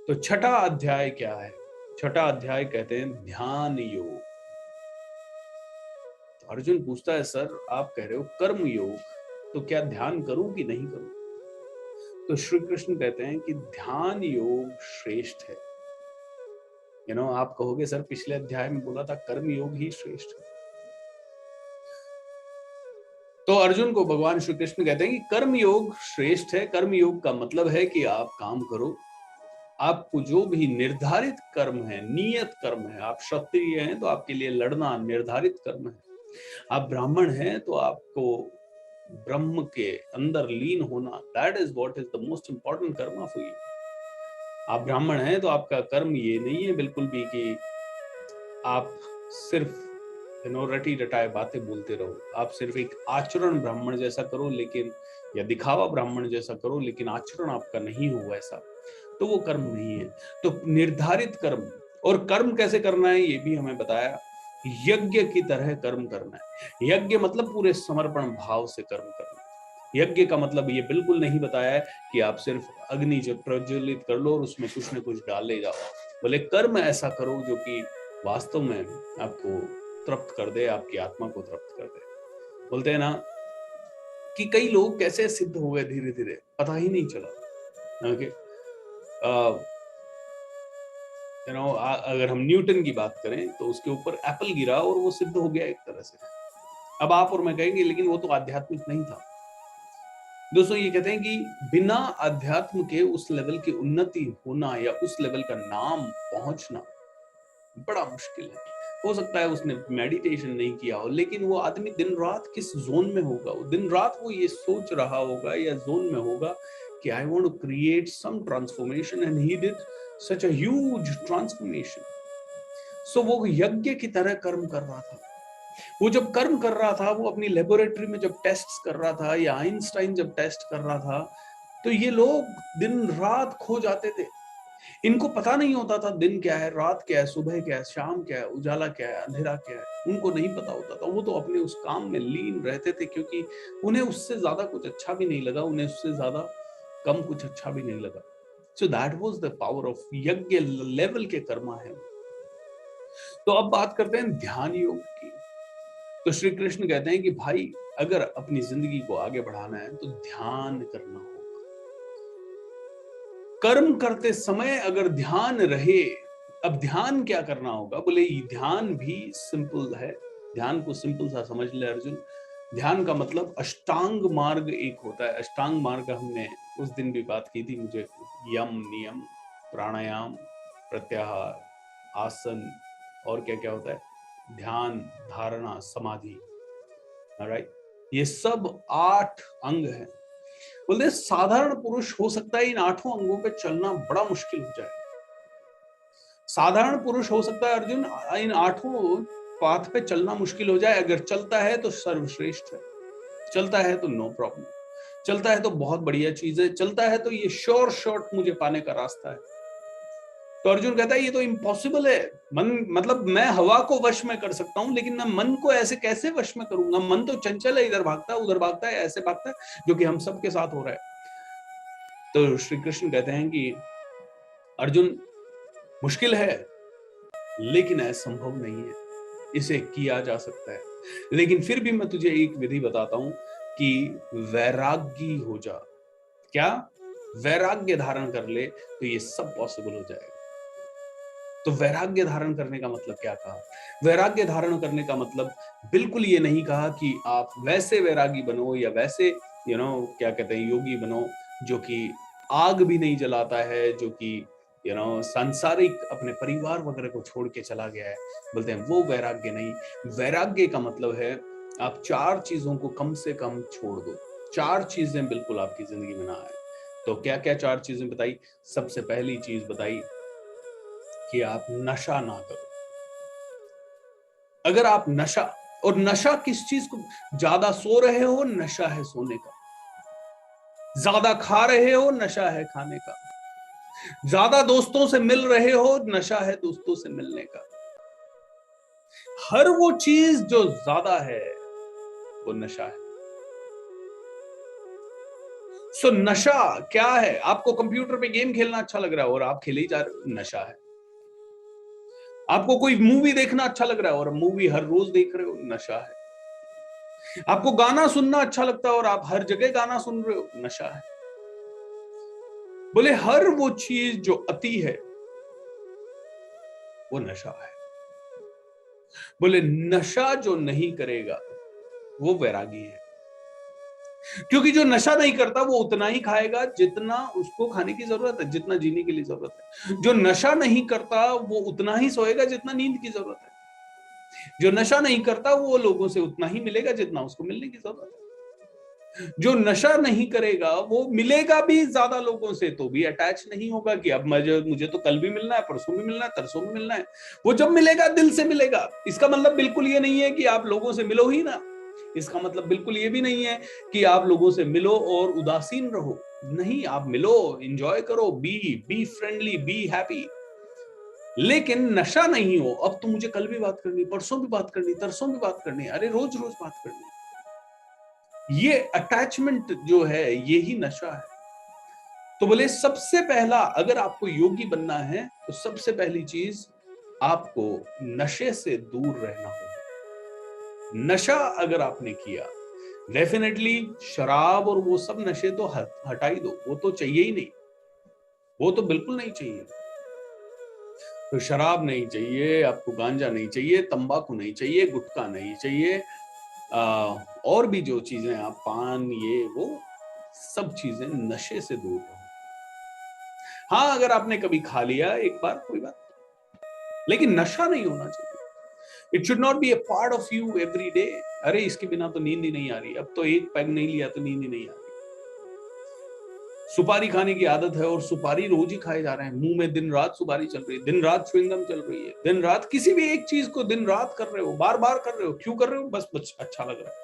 तो छठा अध्याय क्या है? छठा अध्याय कहते हैं ध्यान योग। तो अर्जुन पूछता है, सर आप कह रहे हो कर्म योग, तो क्या ध्यान करूं कि नहीं करूं? तो श्री कृष्ण कहते हैं कि ध्यान योग श्रेष्ठ है। आप कहोगे सर पिछले अध्याय में बोला था कर्म योग ही श्रेष्ठ है। तो अर्जुन को भगवान श्री कृष्ण कहते हैं कि कर्म योग श्रेष्ठ है। कर्म योग का मतलब है कि आप काम करो, आपको जो भी निर्धारित कर्म है, नियत कर्म है। आप क्षत्रिय हैं तो आपके लिए लड़ना निर्धारित कर्म है। आप ब्राह्मण हैं तो आपको ब्रह्म के अंदर लीन होना, that is what is the most important कर्म फॉर यू। आप ब्राह्मण हैं तो आपका कर्म ये नहीं है बिल्कुल भी कि आप सिर्फ रटी रटाए बातें बोलते रहो। आप सिर्फ एक आचरण ब्राह्मण जैसा करो, लेकिन या दिखावा ब्राह्मण जैसा करो, लेकिन आचरण आपका नहीं हो वैसा, तो वो कर्म नहीं है। तो निर्धारित कर्म, और कर्म कैसे करना है ये भी हमें बताया। यज्ञ की तरह कर्म करना है। यज्ञ मतलब पूरे समर्पण भाव से कर्म करना है। यज्ञ का मतलब ये बिल्कुल नहीं बताया है कि आप सिर्फ अग्नि प्रज्वलित कर लो और उसमें कुछ न कुछ डाले जाओ। बोले कर्म ऐसा करो जो कि वास्तव में आपको तृप्त कर दे, आपकी आत्मा को तृप्त कर दे। बोलते हैं ना कि कई लोग कैसे सिद्ध हो गए धीरे धीरे, पता ही नहीं चला। ओके, अगर हम न्यूटन की बात करें तो उसके ऊपर एप्पल गिरा और वो सिद्ध हो गया एक तरह से। अब आप और मैं कहेंगे लेकिन वो तो आध्यात्मिक नहीं था। दोस्तों ये कहते हैं कि बिना अध्यात्म के उस लेवल की उन्नति होना या उस लेवल का नाम पहुंचना बड़ा मुश्किल है। हो सकता है उसने मेडिटेशन नहीं किया हो, लेकिन वो आदमी दिन रात किस जोन में होगा, दिन रात वो ये सोच रहा होगा या जोन में होगा कि I want to create some transformation, and he did such a huge transformation. So वो यज्ञ की तरह कर्म कर रहा था। वो जब कर्म कर रहा था, वो अपनी लेबोरेटरी में जब टेस्ट्स कर रहा था, या आइंस्टाइन जब टेस्ट कर रहा था, तो ये लोग दिन रात खो जाते थे। इनको पता नहीं होता था दिन क्या है, रात क्या है, सुबह क्या है, शाम क्या है, उजाला क्या है, अंधेरा क्या है। उनको नहीं पता होता था। वो तो अपने उस काम में लीन रहते थे, क्योंकि उन्हें उससे ज्यादा कुछ अच्छा भी नहीं लगा, उन्हें उससे ज्यादा कम कुछ अच्छा भी नहीं लगा। So that was the power of यज्ञ लेवल के कर्मा है। तो अब बात करते हैं ध्यान योग की। तो श्री कृष्ण कहते हैं कि भाई अगर अपनी जिंदगी को आगे बढ़ाना है तो ध्यान करना होगा। कर्म करते समय अगर ध्यान रहे, अब ध्यान क्या करना होगा? बोले ध्यान भी सिंपल है। ध्यान को सिंपल सा समझ ले अर्जुन। ध्यान का मतलब अष्टांग मार्ग एक होता है। अष्टांग मार्ग हमने उस दिन भी बात की थी। मुझे यम, नियम, प्राणायाम, प्रत्याहार, आसन और क्या क्या होता है, ध्यान, धारणा, समाधि, राइट, ये सब 8 अंग हैं। बोलते साधारण पुरुष हो सकता है इन 8 अंगों पे चलना बड़ा मुश्किल हो जाए। साधारण पुरुष हो सकता है अर्जुन इन 8 पाथ पे चलना मुश्किल हो जाए। अगर चलता है तो सर्वश्रेष्ठ है, चलता है तो नो प्रॉब्लम, चलता है तो बहुत बढ़िया चीज है, चलता है तो ये श्योर शॉर्ट मुझे पाने का रास्ता है। तो अर्जुन कहता है ये तो इम्पॉसिबल है। मन मतलब मैं हवा को वश में कर सकता हूं, लेकिन मैं मन को ऐसे कैसे वश में करूंगा? मन तो चंचल है, इधर भागता है उधर भागता है, ऐसे भागता है, जो कि हम सबके साथ हो रहा है। तो श्री कृष्ण कहते हैं कि अर्जुन मुश्किल है लेकिन असंभव नहीं है, इसे किया जा सकता है। लेकिन फिर भी मैं तुझे एक विधि बताता हूं कि वैरागी हो जा। क्या? वैराग्य धारण कर ले तो ये सब पॉसिबल हो जाएगा। तो वैराग्य धारण करने का मतलब क्या कहा? वैराग्य धारण करने का मतलब बिल्कुल ये नहीं कहा कि आप वैसे वैरागी बनो या वैसे क्या कहते हैं योगी बनो जो कि आग भी नहीं जलाता है, जो कि सांसारिक अपने परिवार वगैरह को छोड़ के चला गया है। बोलते हैं वो वैराग्य नहीं। वैराग्य का मतलब है आप 4 चीजों को कम से कम छोड़ दो। 4 चीजें बिल्कुल आपकी जिंदगी में ना आए। तो क्या क्या 4 चीजें बताई? सबसे पहली चीज बताई कि आप नशा ना करो। अगर आप नशा, और नशा किस चीज को? ज्यादा सो रहे हो, नशा है सोने का। ज्यादा खा रहे हो, नशा है खाने का। ज्यादा दोस्तों से मिल रहे हो, नशा है दोस्तों से मिलने का। हर वो चीज जो ज्यादा है वो नशा है। सो नशा क्या है? आपको कंप्यूटर पे गेम खेलना अच्छा लग रहा है और आप खेले ही जा रहे हो, नशा है। आपको कोई मूवी देखना अच्छा लग रहा है और मूवी हर रोज देख रहे हो, नशा है। आपको गाना सुनना अच्छा लगता है और आप हर जगह गाना सुन रहे हो, नशा है। बोले हर वो चीज जो अति है वो नशा है। बोले नशा जो नहीं करेगा वो वैरागी है, क्योंकि जो नशा नहीं करता वो उतना ही खाएगा जितना उसको खाने की जरूरत है, जितना जीने के लिए जरूरत है। जो नशा नहीं करता वो उतना ही सोएगा जितना नींद की जरूरत है। जो नशा नहीं करता वो लोगों से उतना ही मिलेगा जितना उसको मिलने की जरूरत है। जो नशा नहीं करेगा वो मिलेगा भी ज्यादा लोगों से तो भी अटैच नहीं होगा कि अब मुझे तो कल भी मिलना है, परसों भी मिलना है, तरसों भी मिलना है। वो जब मिलेगा दिल से मिलेगा। इसका मतलब बिल्कुल ये नहीं है कि आप लोगों से मिलो ही ना। इसका मतलब बिल्कुल ये भी नहीं है कि आप लोगों से मिलो और उदासीन रहो। नहीं, आप मिलो, एंजॉय करो, बी फ्रेंडली, बी हैप्पी। लेकिन नशा नहीं हो, अब तो मुझे कल भी बात करनी, परसों भी बात करनी, तरसों भी बात करनी, अरे रोज रोज बात करनी। ये अटैचमेंट जो है ये ही नशा है। तो बोले सबसे पहला, अगर आपको योगी बनना है तो सबसे पहली चीज आपको नशे से दूर रहना होगा। नशा अगर आपने किया, डेफिनेटली शराब और वो सब नशे तो हटा ही दो, वो तो चाहिए ही नहीं, वो तो बिल्कुल नहीं चाहिए। तो शराब नहीं चाहिए आपको, गांजा नहीं चाहिए, तंबाकू नहीं चाहिए, गुटखा नहीं चाहिए, और भी जो चीजें आप पान, ये वो सब चीजें, नशे से दूर रहो। हाँ, अगर आपने कभी खा लिया एक बार कोई बात, लेकिन नशा नहीं होना चाहिए। It should not be a part of you every day. अरे इसके बिना तो नींद ही नहीं आ रही, अब तो एक पैग नहीं लिया तो नींद ही नहीं आ रही। सुपारी खाने की आदत है और सुपारी रोज ही खाए जा रहे हैं, मुंह में दिन रात सुपारी चल रही है, दिन रात च्युइंगम चल रही है, दिन रात किसी भी एक चीज को दिन रात कर रहे हो, बार बार कर रहे हो। क्यों कर रहे हो? बस अच्छा लग रहा है,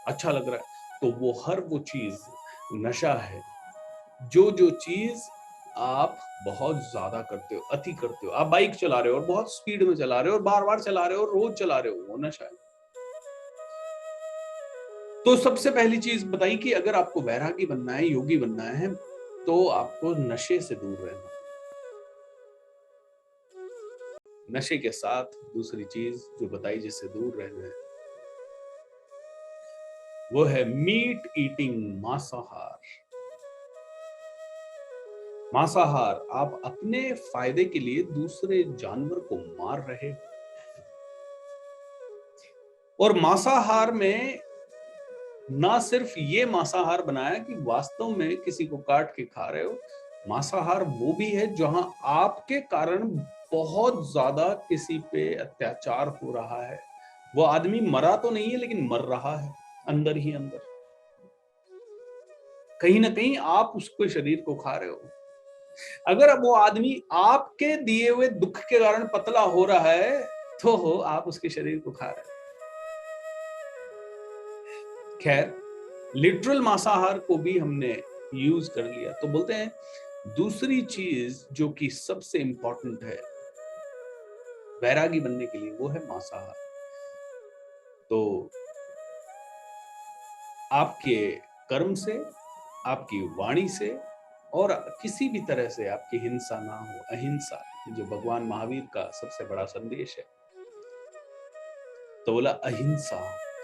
अच्छा लग रहा है। तो वो हर वो चीज नशा है। जो चीज आप बहुत ज्यादा करते हो, अति करते हो, आप बाइक चला रहे हो और बहुत स्पीड में चला रहे हो और बार बार चला रहे हो और रोज चला रहे हो, वो नशा है। तो सबसे पहली चीज बताई कि अगर आपको वैरागी बनना है, योगी बनना है, तो आपको नशे से दूर रहना। नशे के साथ दूसरी चीज जो बताई जिससे दूर रहना है वो है मीट ईटिंग, मांसाहार। मांसाहार, आप अपने फायदे के लिए दूसरे जानवर को मार रहे हो। और मांसाहार में ना सिर्फ ये मांसाहार बनाया कि वास्तव में किसी को काट के खा रहे हो, मांसाहार वो भी है जहां आपके कारण बहुत ज्यादा किसी पे अत्याचार हो रहा है। वो आदमी मरा तो नहीं है लेकिन मर रहा है अंदर ही अंदर। कहीं ना कहीं आप उसके शरीर को खा रहे हो। अगर अब वो आदमी आपके दिए हुए दुख के कारण पतला हो रहा है तो आप उसके शरीर को खा रहे हो। खैर, लिटरल मांसाहार को भी हमने यूज कर लिया तो बोलते हैं दूसरी चीज जो कि सबसे इंपॉर्टेंट है वैरागी बनने के लिए वो है मांसाहार। तो आपके कर्म से, आपकी वाणी से और किसी भी तरह से आपकी हिंसा ना हो, अहिंसा, जो भगवान महावीर का सबसे बड़ा संदेश है। तो बोला अहिंसा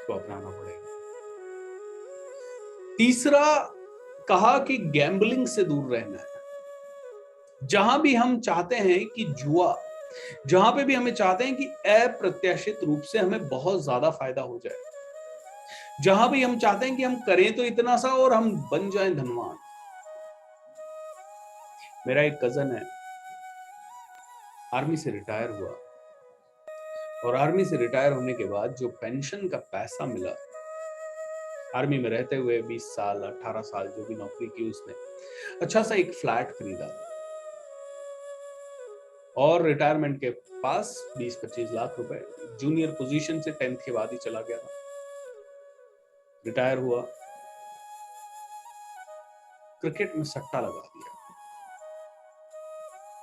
को अपनाना पड़ेगा। तीसरा कहा कि गैम्बलिंग से दूर रहना है। जहां भी हम चाहते हैं कि जुआ, जहां पे भी हमें चाहते हैं कि अप्रत्याशित रूप से हमें बहुत ज्यादा फायदा हो जाए, जहां भी हम चाहते हैं कि हम करें तो इतना सा और हम बन जाएं धनवान। मेरा एक कजन है, आर्मी से रिटायर हुआ और आर्मी से रिटायर होने के बाद जो पेंशन का पैसा मिला, आर्मी में रहते हुए 20 साल 18 साल जो भी नौकरी की उसने, अच्छा सा एक फ्लैट खरीदा और रिटायरमेंट के पास 20-25 लाख रुपए, जूनियर पोजीशन से 10th के बाद ही चला गया था। रिटायर हुआ, क्रिकेट में सट्टा लगा दिया,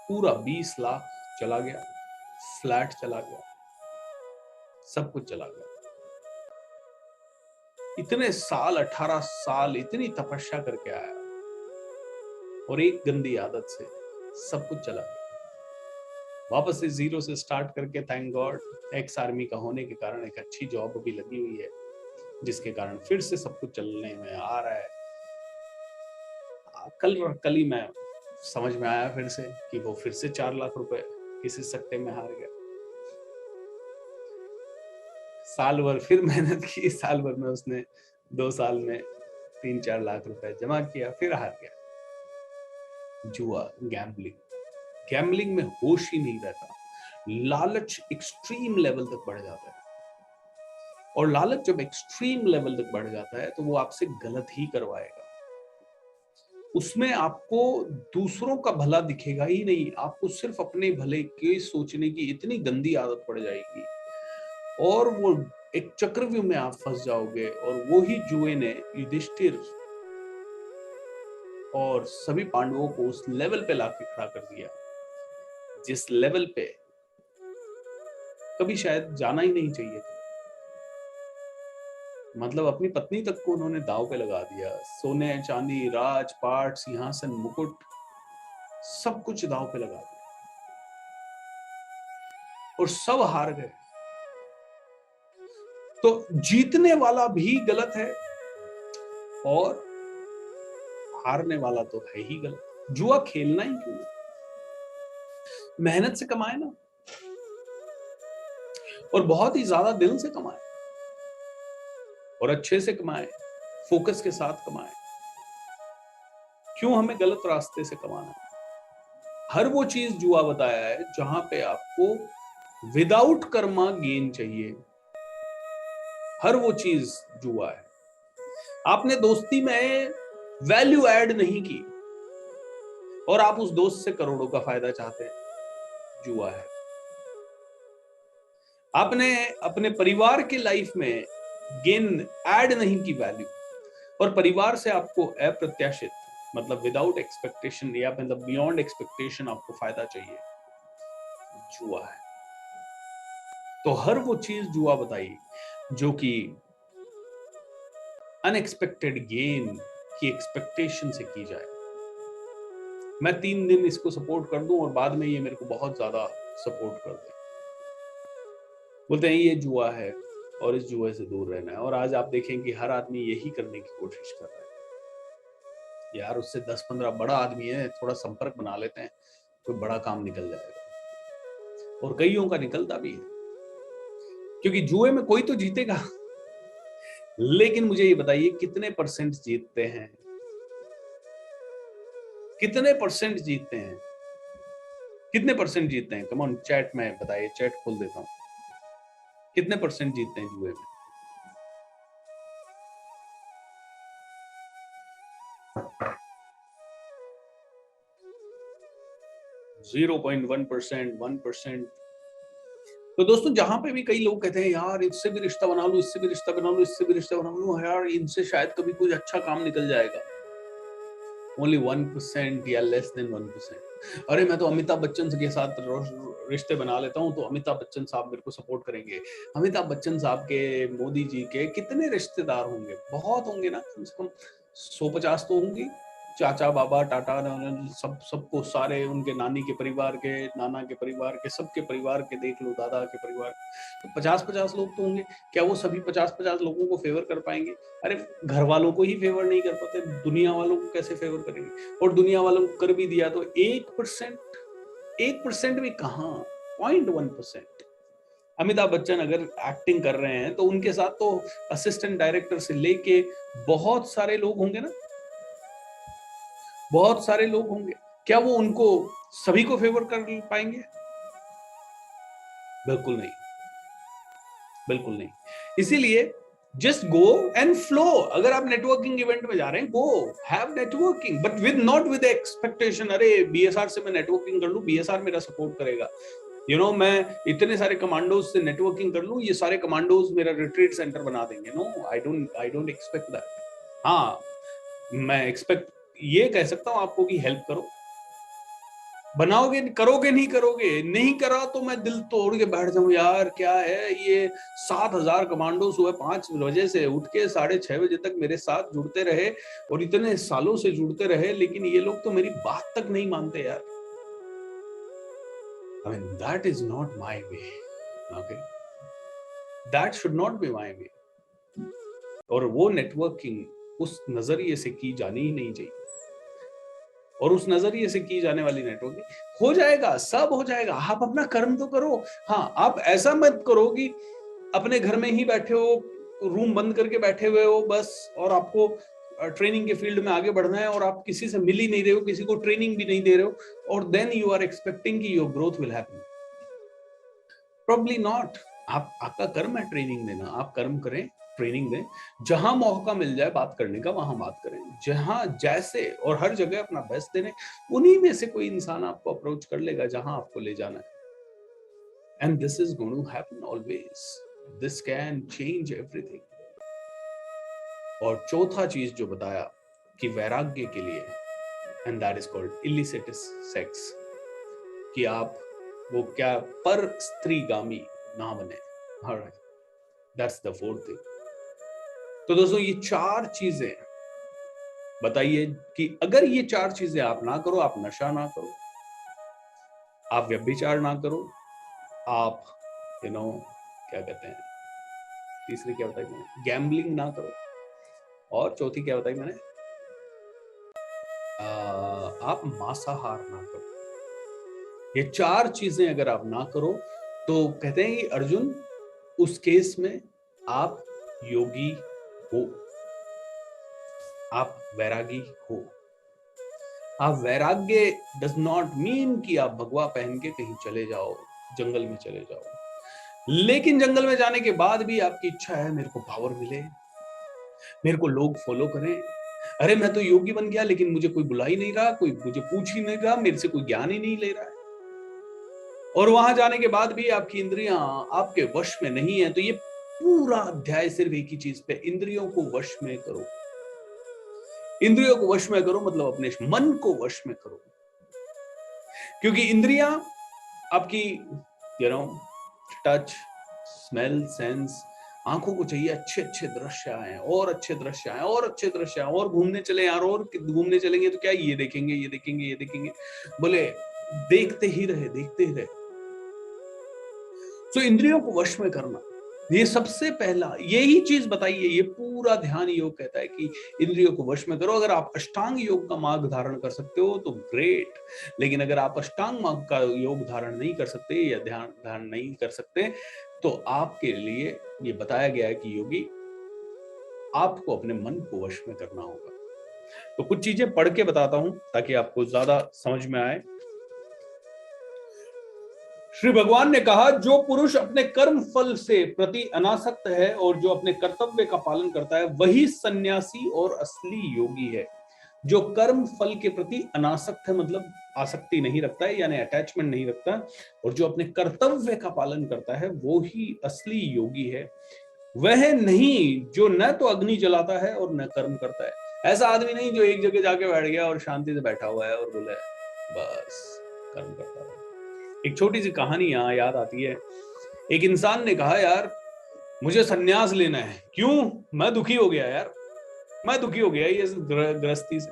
पूरा 20 लाख चला गया, फ्लैट चला गया, सब कुछ चला गया। इतने साल, 18 साल इतनी तपस्या करके आया और एक गंदी आदत से सब कुछ चला गया। वापस से जीरो से स्टार्ट करके थैंक गॉड एक्स आर्मी का होने के कारण एक अच्छी जॉब भी लगी हुई है, जिसके कारण फिर से सब कुछ चलने में आ रहा है। कल ही मैं समझ में आया फिर से कि वो फिर से 4 लाख रुपए किसी सट्टे में हार गया। साल भर फिर मेहनत की, साल भर में उसने 2 साल में 3-4 लाख रुपए जमा किया, फिर हार गया। जुआ, गैम्बलिंग में होश ही नहीं रहता। लालच एक्सट्रीम लेवल तक बढ़ जाता है, और लालच जब एक्सट्रीम लेवल तक बढ़ जाता है तो वो आपसे गलत ही करवाएगा। उसमें आपको दूसरों का भला दिखेगा ही नहीं, आपको सिर्फ अपने भले के सोचने की इतनी गंदी आदत पड़ जाएगी, और वो एक चक्रव्यूह में आप फंस जाओगे। और वो ही जुए ने युधिष्ठिर और सभी पांडवों को उस लेवल पे लाके खड़ा कर दिया जिस लेवल पे कभी शायद जाना ही नहीं चाहिए था। मतलब अपनी पत्नी तक को उन्होंने दांव पे लगा दिया। सोने चांदी, राजपाट, सिंहासन, मुकुट, सब कुछ दांव पे लगा दिया और सब हार गए। तो जीतने वाला भी गलत है और हारने वाला तो है ही गलत। जुआ खेलना ही क्यों? मेहनत से कमाए ना, और बहुत ही ज्यादा दिल से कमाए, और अच्छे से कमाए, फोकस के साथ कमाए। क्यों हमें गलत रास्ते से कमाना है? हर वो चीज जुआ बताया है जहां पे आपको विदाउट कर्मा गेन चाहिए, हर वो चीज जुआ है। आपने दोस्ती में वैल्यू ऐड नहीं की और आप उस दोस्त से करोड़ों का फायदा चाहते हैं, जुआ है। आपने अपने परिवार के लाइफ में गेन ऐड नहीं की वैल्यू, और परिवार से आपको अप्रत्याशित, मतलब विदाउट एक्सपेक्टेशन या मतलब बियॉन्ड एक्सपेक्टेशन आपको फायदा चाहिए, जुआ है। तो हर वो चीज जुआ बताई जो कि अनएक्सपेक्टेड गेन की एक्सपेक्टेशन से की जाए। मैं 3 दिन इसको सपोर्ट कर दूं और बाद में ये मेरे को बहुत ज्यादा सपोर्ट कर दे, बोलते हैं ये जुआ है और इस जुए से दूर रहना है। और आज आप देखें कि हर आदमी यही करने की कोशिश कर रहा है। यार उससे 10-15 बड़ा आदमी है, थोड़ा संपर्क बना लेते हैं, कोई बड़ा काम निकल जाएगा। और कईयों का निकलता भी है, क्योंकि जुए में कोई तो जीतेगा। लेकिन मुझे ये बताइए कितने परसेंट जीतते हैं? कितने परसेंट जीतते हैं? कितने परसेंट जीतते हैं? कम ऑन चैट में बताइए, चैट खोल देता हूं। कितने परसेंट जीतते हैं जुए में? 0.1%, 1%। तो दोस्तों जहां पे भी कई लोग कहते हैं यार इससे भी रिश्ता बना लूं, इससे भी रिश्ता बना लूं, इससे भी रिश्ता बना लूं, यार इनसे शायद कभी कुछ अच्छा काम निकल जाएगा, ओनली 1% या लेस देन 1%। अरे मैं तो अमिताभ बच्चन के साथ रिश्ते बना लेता हूँ तो अमिताभ बच्चन साहब मेरे को सपोर्ट करेंगे। अमिताभ बच्चन साहब के, मोदी जी के कितने रिश्तेदार होंगे? बहुत होंगे ना, कम से कम 150 तो होंगे। चाचा, बाबा, टाटा, सबको, सारे उनके नानी के परिवार के, नाना के परिवार के, सबके परिवार के देख लो, दादा के परिवार, तो 50-50 लोग तो होंगे। क्या वो सभी 50-50 लोगों को फेवर कर पाएंगे? अरे घर वालों को ही फेवर नहीं कर पाते, दुनिया वालों को कैसे फेवर करेंगे? और दुनिया वालों को कर भी दिया तो 1% भी कहां, 0.1%। अमिताभ बच्चन अगर एक्टिंग कर रहे हैं तो उनके साथ तो असिस्टेंट डायरेक्टर से लेके बहुत सारे लोग होंगे ना, बहुत सारे लोग होंगे। क्या वो उनको सभी को फेवर कर पाएंगे? बिल्कुल नहीं, बिल्कुल नहीं। इसीलिए जस्ट गो एंड फ्लो। अगर आप नेटवर्किंग इवेंट में जा रहे हैं, go have networking, but with not with expectation अरे बीएसआर से मैं नेटवर्किंग कर लूं, बीएसआर मेरा सपोर्ट करेगा, मैं इतने सारे कमांडोज से नेटवर्किंग कर लूं, ये सारे कमांडोज मेरा रिट्रीट सेंटर बना देंगे। No, I don't expect that. हाँ, मैं एक्सपेक्ट ये कह सकता हूं आपको कि हेल्प करो, बनाओगे, करोगे नहीं करोगे, नहीं करा तो मैं दिल तोड़ के बैठ जाऊं यार, क्या है ये 7,000 कमांडो सुबह 5 बजे से उठ के 6:30 बजे तक मेरे साथ जुड़ते रहे और इतने सालों से जुड़ते रहे, लेकिन ये लोग तो मेरी बात तक नहीं मानते यार। I mean, that is not my way. Okay? That should not be my way. और वो नेटवर्किंग उस नजरिए से की जानी ही नहीं चाहिए, और उस नजरिए से की जाने वाली नेटवर्किंग हो जाएगा, सब हो जाएगा। आप अपना कर्म तो करो। हाँ, आप ऐसा मत करो कि अपने घर में ही बैठे हो, रूम बंद करके बैठे हुए हो बस, और आपको ट्रेनिंग के फील्ड में आगे बढ़ना है और आप किसी से मिल ही नहीं रहे हो, किसी को ट्रेनिंग भी नहीं दे रहे हो, और देन यू आर एक्सपेक्टिंग कि your growth will happen. Probably not. आपका कर्म है ट्रेनिंग देना, आप कर्म करें, ट्रेनिंग दें, जहां मौका मिल जाए बात करने का वहां बात करें, जहां जैसे, और हर जगह अपना बेस्ट देने। उन्हीं में से कोई इंसान आपको अप्रोच कर लेगा जहां आपको ले जाना है। And this is going to happen always, this can change everything. और चौथा चीज जो बताया कि वैराग्य के लिए, and that is called illicit sex, कि आप वो क्या पर स्त्रीगामी ना बने। Alright, that's the fourth thing. तो दोस्तों, ये 4 चीजें बताइए कि अगर ये 4 चीजें आप ना करो, आप नशा ना करो, आप व्यभिचार ना करो, आप क्या कहते हैं, तीसरी क्या बताई मैंने, गैम्बलिंग ना करो, और चौथी क्या बताई मैंने, आप मांसाहार ना करो। ये 4 चीजें अगर आप ना करो तो कहते हैं कि अर्जुन, उस केस में आप योगी हो, आप वैरागी हो। आप वैराग्य डज नॉट मीन कि आप भगवा पहन के कहीं चले जाओ, जंगल में चले जाओ, लेकिन जंगल में जाने के बाद भी आपकी इच्छा है मेरे को पावर मिले, मेरे को लोग फॉलो करें। अरे मैं तो योगी बन गया, लेकिन मुझे कोई बुला ही नहीं रहा, कोई मुझे पूछ ही नहीं रहा, मेरे से कोई ज्ञान ही नहीं ले रहा है। और वहां जाने के बाद भी आपकी इंद्रियां आपके वश में नहीं है। तो ये पूरा अध्याय सिर्फ एक ही चीज पे, इंद्रियों को वश में करो। इंद्रियों को वश में करो मतलब अपने मन को वश में करो, क्योंकि इंद्रियां आपकी टच, स्मेल, सेंस, आंखों को चाहिए अच्छे अच्छे दृश्य आए, और अच्छे दृश्य आए, और अच्छे दृश्य आए, और घूमने चले यार, और घूमने चलेंगे तो क्या ये देखेंगे, ये देखेंगे, ये देखेंगे, बोले देखते ही रहे, देखते ही रहे। तो इंद्रियों को वश में करना, ये सबसे पहला, यही चीज बताइए। ये पूरा ध्यान योग कहता है कि इंद्रियों को वश में करो। अगर आप अष्टांग योग का मार्ग धारण कर सकते हो तो ग्रेट, लेकिन अगर आप अष्टांग मार्ग का योग धारण नहीं कर सकते या ध्यान धारण नहीं कर सकते, तो आपके लिए ये बताया गया है कि योगी, आपको अपने मन को वश में करना होगा। तो कुछ चीजें पढ़ के बताता हूं ताकि आपको ज्यादा समझ में आए। श्री भगवान ने कहा, जो पुरुष अपने कर्म फल से प्रति अनासक्त है और जो अपने कर्तव्य का पालन करता है, वही सन्यासी और असली योगी है। जो कर्म फल के प्रति अनासक्त है मतलब आसक्ति नहीं रखता है, यानी अटैचमेंट नहीं रखता, और जो अपने कर्तव्य का पालन करता है वो ही असली योगी है। वह नहीं जो न तो अग्नि जलाता है और न कर्म करता है। ऐसा आदमी नहीं जो एक जगह जाके बैठ गया और शांति से बैठा हुआ है और बोले बस कर्म करता है। एक छोटी सी कहानी यहाँ याद आती है। एक इंसान ने कहा, यार मुझे सन्यास लेना है। क्यों? मैं दुखी हो गया यार, मैं दुखी हो गया ये गृहस्थी से।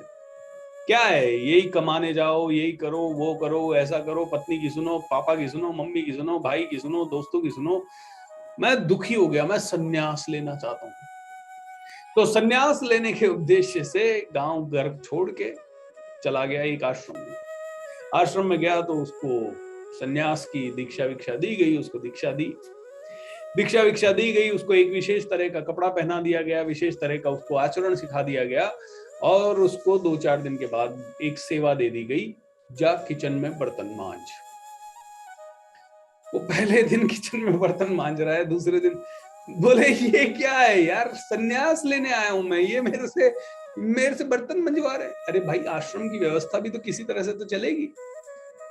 क्या है, यही कमाने जाओ, यही करो, वो करो, ऐसा करो, पत्नी की सुनो, पापा की सुनो, मम्मी की सुनो, भाई की सुनो, दोस्तों की सुनो। मैं दुखी हो गया, मैं सन्यास लेना चाहता हूँ। तो सन्यास लेने के उद्देश्य से गांव घर छोड़ के चला गया एक आश्रम में। आश्रम में गया तो उसको सन्यास की दीक्षा विक्षा दी गई, उसको दीक्षा विक्षा दी गई, उसको एक विशेष तरह का कपड़ा पहना दिया गया, विशेष तरह का उसको आचरण सिखा दिया गया, और उसको 2-4 दिन के बाद एक सेवा दे दी गई, जा किचन में बर्तन मांज। वो पहले दिन किचन में बर्तन मांज रहा है, दूसरे दिन बोले ये क्या है यार, सन्यास लेने आया हूं मैं, ये मेरे से बर्तन मंजवा रहे। अरे भाई, आश्रम की व्यवस्था भी तो किसी तरह से तो चलेगी।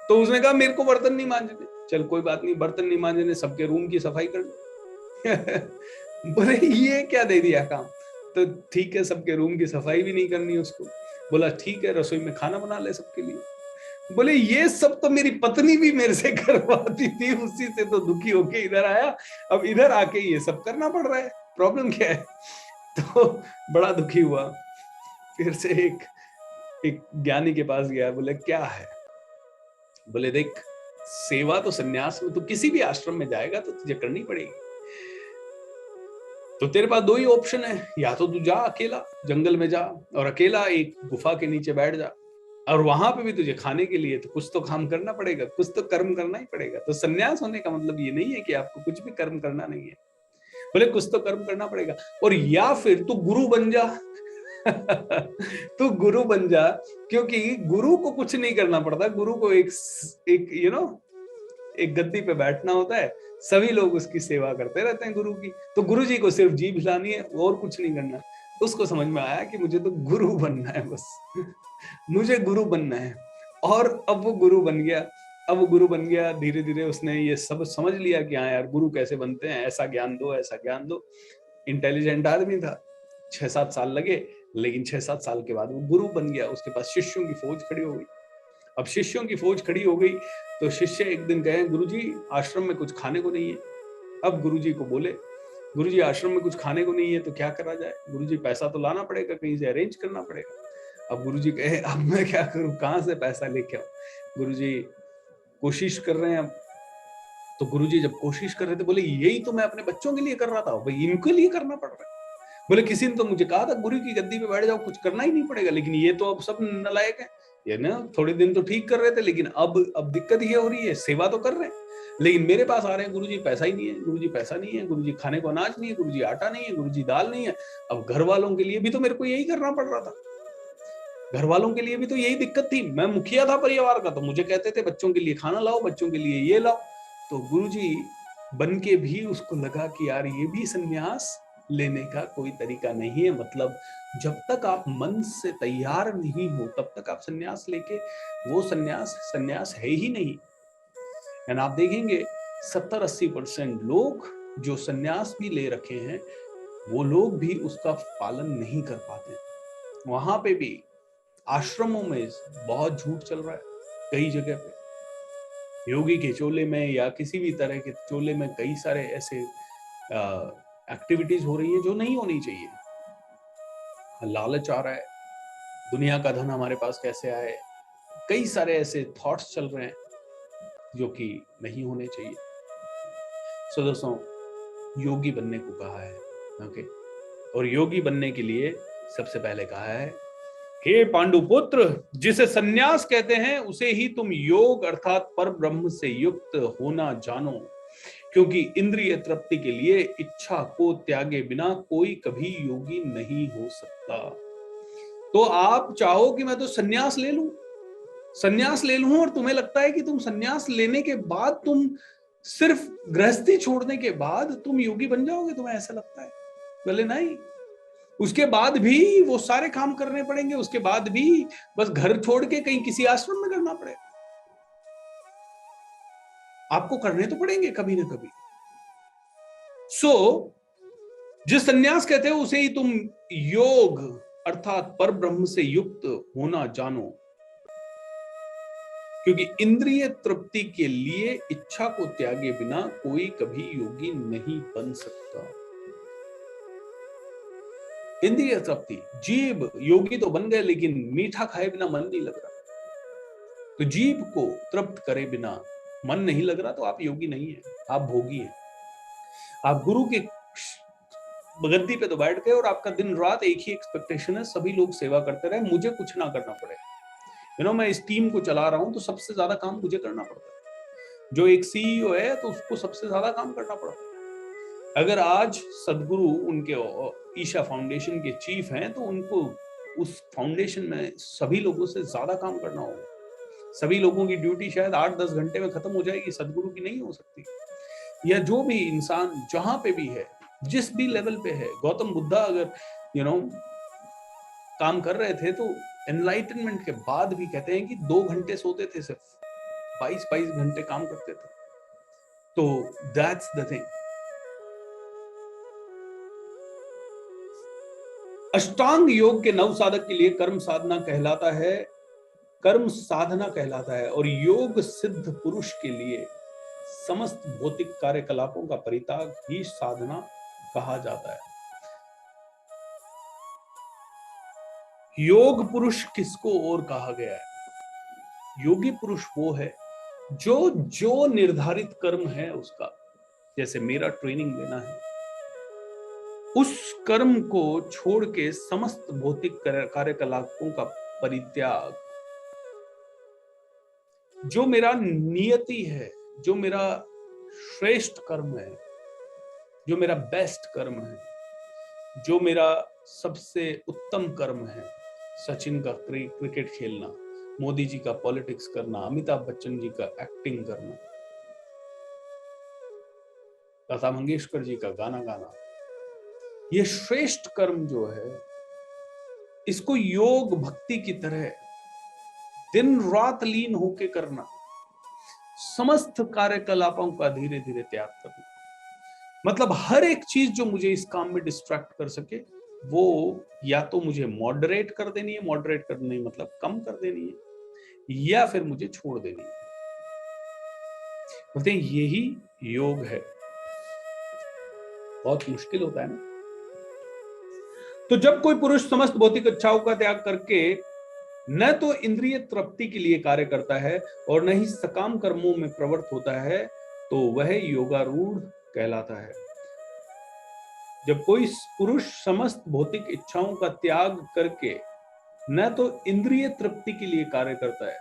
तो उसने कहा मेरे को बर्तन नहीं मांजने। चल कोई बात नहीं, बर्तन नहीं मांजने, सबके रूम की सफाई कर लो। बोले ये क्या दे दिया काम। तो ठीक है, सबके रूम की सफाई भी नहीं करनी उसको। बोला ठीक है, रसोई में खाना बना ले सबके लिए। बोले ये सब तो मेरी पत्नी भी मेरे से करवाती थी, उसी से तो दुखी होके इधर आया, अब इधर आके ये सब करना पड़ रहा है, प्रॉब्लम क्या है? तो बड़ा दुखी हुआ। फिर से एक ज्ञानी के पास गया, बोले क्या है? बोले देख, सेवा तो सन्यास में, तू किसी भी आश्रम में जाएगा तो तुझे करनी पड़ेगी। तो तेरे पास दो ही ऑप्शन है, या तो तू जा अकेला जंगल में जा और अकेला एक गुफा के नीचे बैठ जा, और वहां पे भी तुझे खाने के लिए तो कुछ तो काम करना पड़ेगा, कुछ तो कर्म करना ही पड़ेगा। तो सन्यास होने का मतलब ये नहीं है कि आपको कुछ भी कर्म करना नहीं है, बोले कुछ तो कर्म करना पड़ेगा। और या फिर तू गुरु बन जा तू गुरु बन जा, क्योंकि गुरु को कुछ नहीं करना पड़ता, गुरु को एक एक गद्दी पे बैठना होता है, सभी लोग उसकी सेवा करते रहते हैं गुरु की। तो गुरु जी को सिर्फ जीभ हिलानी है और कुछ नहीं करना। उसको समझ में आया कि मुझे तो गुरु बनना है बस मुझे गुरु बनना है। और अब वो गुरु बन गया। अब वो गुरु बन गया, धीरे धीरे उसने ये सब समझ लिया कि हाँ यार, गुरु कैसे बनते हैं, ऐसा ज्ञान दो, ऐसा ज्ञान दो। इंटेलिजेंट आदमी था, 6-7 साल लगे, लेकिन 6-7 साल के बाद वो गुरु बन गया। उसके पास शिष्यों की फौज खड़ी हो गई। अब शिष्यों की फौज खड़ी हो गई तो शिष्य एक दिन कहे, गुरुजी आश्रम में कुछ खाने को नहीं है। अब गुरुजी को बोले, गुरुजी आश्रम में कुछ खाने को नहीं है तो क्या करा जाए? गुरुजी पैसा तो लाना पड़ेगा, कहीं से अरेंज करना पड़ेगा। अब गुरुजी कहे, अब मैं क्या करूं, कहां से पैसा लेके आऊं? गुरुजी कोशिश कर रहे हैं अब। तो गुरुजी जब कोशिश कर रहे थे, बोले यही तो मैं अपने बच्चों के लिए कर रहा था, भाई इनके लिए करना पड़ रहा है। बोले किसी ने तो मुझे कहा था गुरु की गद्दी पे बैठ जाओ, कुछ करना ही नहीं पड़ेगा, लेकिन ये तो अब सब नालायक है। ये ना थोड़े दिन तो ठीक कर रहे थे, लेकिन अब दिक्कत ये हो रही है, सेवा तो कर रहे हैं लेकिन मेरे पास आ रहे हैं, गुरुजी पैसा ही नहीं है, गुरुजी पैसा नहीं है, गुरुजी खाने को अनाज नहीं है, गुरुजी आटा नहीं है, गुरुजी दाल नहीं है। अब घर वालों के लिए भी तो मेरे को यही करना पड़ रहा था, घर वालों के लिए भी तो यही दिक्कत थी। मैं मुखिया था परिवार का, तो मुझे कहते थे बच्चों के लिए खाना लाओ, बच्चों के लिए ये लाओ। तो गुरुजी बन के भी उसको लगा कि यार ये भी संन्यास लेने का कोई तरीका नहीं है। मतलब जब तक आप मन से तैयार नहीं हो तब तक आप संन्यास लेके, वो संन्यास है ही नहीं। एंड आप देखेंगे 70-80% लोग जो संन्यास भी ले रखे हैं, वो लोग भी उसका पालन नहीं कर पाते। वहां पे भी आश्रमों में बहुत झूठ चल रहा है। कई जगह पे योगी के चोले में या किसी भी तरह के चोले में कई सारे ऐसे एक्टिविटीज हो रही है जो नहीं होनी चाहिए। लालच आ रहा है, दुनिया का धन हमारे पास कैसे आए, कई सारे ऐसे थॉट्स चल रहे हैं जो कि नहीं होने चाहिए। सो दोस्तों, योगी बनने को कहा है, ओके। और योगी बनने के लिए सबसे पहले कहा है, हे पांडुपुत्र, जिसे सन्यास कहते हैं उसे ही तुम योग अर्थात पर ब्रह्म से युक्त होना जानो, क्योंकि इंद्रिय तृप्ति के लिए इच्छा को त्यागे बिना कोई कभी योगी नहीं हो सकता। तो आप चाहो कि मैं तो सन्यास ले लूं और तुम्हें लगता है कि तुम सन्यास लेने के बाद, तुम सिर्फ गृहस्थी छोड़ने के बाद तुम योगी बन जाओगे, तुम्हें ऐसा लगता है? बोले नहीं, उसके बाद भी वो सारे काम करने पड़ेंगे, उसके बाद भी बस घर छोड़ के कहीं किसी आश्रम में करना पड़ेगा, आपको करने तो पड़ेंगे कभी ना कभी। सो जिस सन्यास कहते हो उसे ही तुम योग अर्थात पर ब्रह्म से युक्त होना जानो, क्योंकि इंद्रिय तृप्ति के लिए इच्छा को त्यागे बिना कोई कभी योगी नहीं बन सकता। इंद्रिय तृप्ति, जीभ योगी तो बन गए लेकिन मीठा खाए बिना मन नहीं लग रहा, तो जीभ को तृप्त करे बिना मन नहीं लग रहा, तो आप योगी नहीं है, आप भोगी हैं। आप गुरु के गद्दी पे तो बैठ गए और आपका दिन रात एक ही एक्सपेक्टेशन है, सभी लोग सेवा करते रहे, मुझे कुछ ना करना पड़े। मैं इस टीम को चला रहा हूं तो सबसे ज्यादा काम मुझे करना पड़ता है। जो एक सीईओ है तो उसको सबसे ज्यादा काम करना पड़ता है। अगर आज सदगुरु उनके ईशा फाउंडेशन के चीफ हैं तो उनको उस फाउंडेशन में सभी लोगों से ज्यादा काम करना होगा। सभी लोगों की ड्यूटी शायद 8-10 घंटे में खत्म हो जाएगी, सदगुरु की नहीं हो सकती। या जो भी इंसान जहां पे भी है, जिस भी लेवल पे है, गौतम बुद्धा अगर काम कर रहे थे तो एनलाइटनमेंट के बाद भी कहते हैं कि 2 घंटे सोते थे, सिर्फ 22 घंटे काम करते थे। तो दैट्स द थिंग। अष्टांग योग के नव साधक के लिए कर्म साधना कहलाता है कर्म साधना कहलाता है और योग सिद्ध पुरुष के लिए समस्त भौतिक कार्यकलापों का परित्याग ही साधना कहा जाता है। योग पुरुष किसको और कहा गया है? योगी पुरुष वो है जो जो निर्धारित कर्म है उसका, जैसे मेरा ट्रेनिंग लेना है, उस कर्म को छोड़ के समस्त भौतिक कार्यकलापों का परित्याग, जो मेरा नियति है, जो मेरा श्रेष्ठ कर्म है, जो मेरा बेस्ट कर्म है, जो मेरा सबसे उत्तम कर्म है, सचिन का क्रिकेट खेलना, मोदी जी का पॉलिटिक्स करना, अमिताभ बच्चन जी का एक्टिंग करना, लता मंगेशकर जी का गाना गाना, ये श्रेष्ठ कर्म जो है, इसको योग भक्ति की तरह दिन रात लीन होके करना, समस्त कार्यकलापों का धीरे धीरे त्याग करना, मतलब हर एक चीज जो मुझे इस काम में डिस्ट्रैक्ट कर सके वो या तो मुझे मॉडरेट कर देनी है, मॉडरेट करनी मतलब कम कर देनी है, या फिर मुझे छोड़ देनी है। बोलते हैं यही योग है। बहुत मुश्किल होता है ना। तो जब कोई पुरुष समस्त भौतिक इच्छाओं का त्याग करके न तो इंद्रिय तृप्ति के लिए कार्य करता है और न ही सकाम कर्मों में प्रवृत्त होता है, तो वह योगारूढ़ कहलाता है। जब कोई पुरुष समस्त भौतिक इच्छाओं का त्याग करके न तो इंद्रिय तृप्ति के लिए कार्य करता है,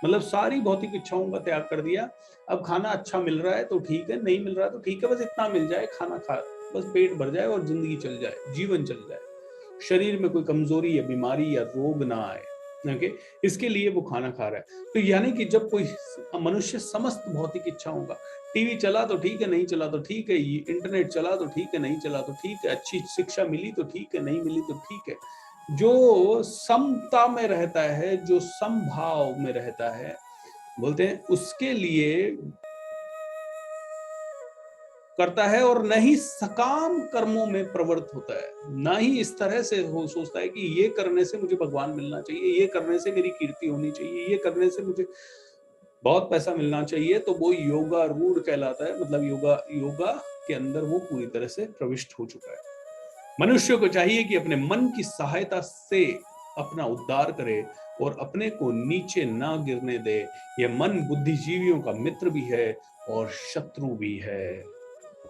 मतलब सारी भौतिक इच्छाओं का त्याग कर दिया, अब खाना अच्छा मिल रहा है तो ठीक है, नहीं मिल रहा तो ठीक है, बस इतना मिल जाए, खाना खा, बस पेट भर जाए और जिंदगी चल जाए, जीवन चल जाए, शरीर में कोई कमजोरी या बीमारी या रोग ना आए, ओके, इसके लिए वो खाना खा रहा है। तो यानी कि जब कोई मनुष्य समस्त भौतिक इच्छाओं का, टीवी चला तो ठीक है, नहीं चला तो ठीक है, इंटरनेट चला तो ठीक है, नहीं चला तो ठीक है, अच्छी शिक्षा मिली तो ठीक है, नहीं मिली तो ठीक है, जो समता में रहता है, जो समभाव में रहता है, बोलते हैं उसके लिए करता है और न ही सकाम कर्मों में प्रवृत्त होता है, न ही इस तरह से हो सोचता है कि ये करने से मुझे भगवान मिलना चाहिए, ये करने से मेरी कीर्ति होनी चाहिए, ये करने से मुझे बहुत पैसा मिलना चाहिए, तो वो योगारूढ़ कहलाता है। मतलब योगा के अंदर वो पूरी तरह से प्रविष्ट हो चुका है। मनुष्य को चाहिए कि अपने मन की सहायता से अपना उद्धार करे और अपने को नीचे ना गिरने दे। यह मन बुद्धिजीवियों का मित्र भी है और शत्रु भी है।